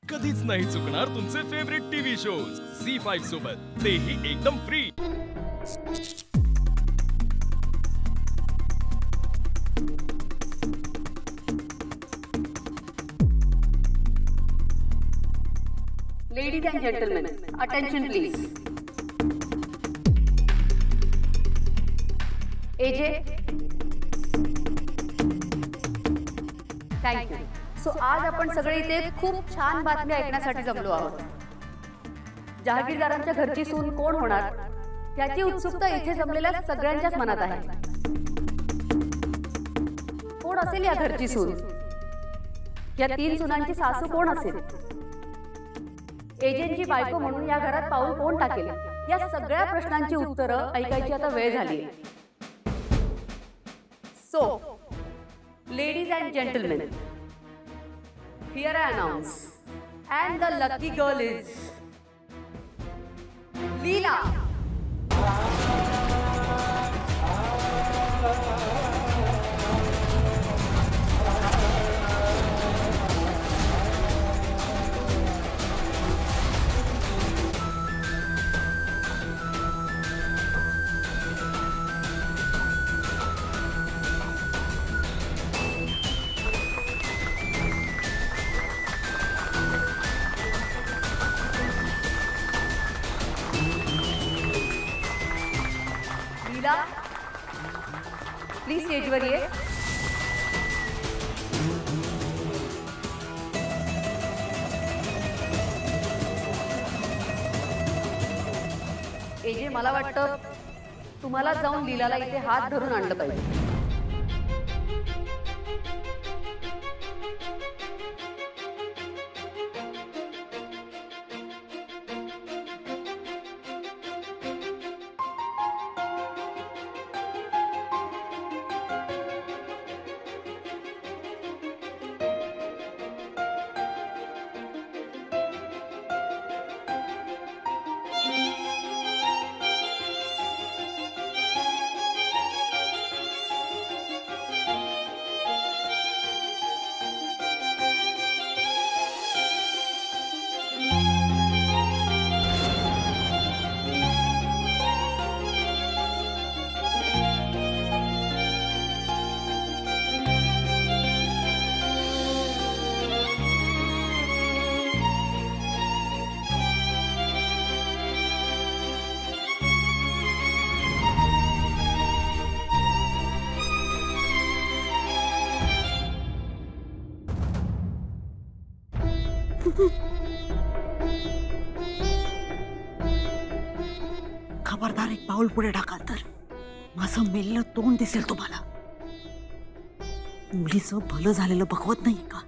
कधीच नाही चुकणार तुमचे फेवरेट टीव्ही शोज झी5 सोबत, तेही एकदम free. Ladies and gentlemen, attention please. AJ, thank you. So आज आपण सगळे इथे खूप छान बातमी ऐकण्यासाठी जमलो आहोत। जहागीरदारांच्या घरची सून कोण होणार याची उत्सुकता इथे जमलेल्या सगळ्यांच्याच मनात आहे। कोण असेल या घरची सून? या तीन सुनांची सासू कोण असेल? एजंटची बायको म्हणून या घरात पाऊल कोण टाकेल? या सगळ्या प्रश्नांची उत्तरं ऐकायची आता वेळ झाली। So ladies and gentlemen, here I announce, and the lucky girl is Leela. Please स्टेजवर ये। एजे, मला वाटतं तुम्हाला जाऊन लीलाला इथे हात धरून आणलं पाहिजे। खबरदार, एक पाऊल पुढे टाकाल तर माझं मेलेलं तोंड दिसेल तुम्हाला। मुलीचं भलं झालेलं बघवत नाही का?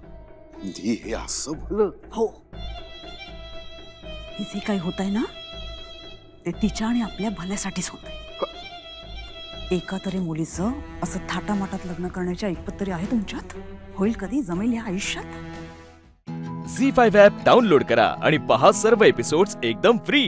हे असं भलं? हो, हे जे काही होत आहे ना ते तिच्या आणि आपल्या भल्यासाठीच होत आहे। एका तरी मुलीचं असं थाटामाटात लग्न करण्याची ऐपत तरी आहे तुमच्यात? होईल कधी? जमेल या आयुष्यात? झी5 ॲप डाउनलोड करा आणि पहा सर्व एपिसोड्स एकदम फ्री।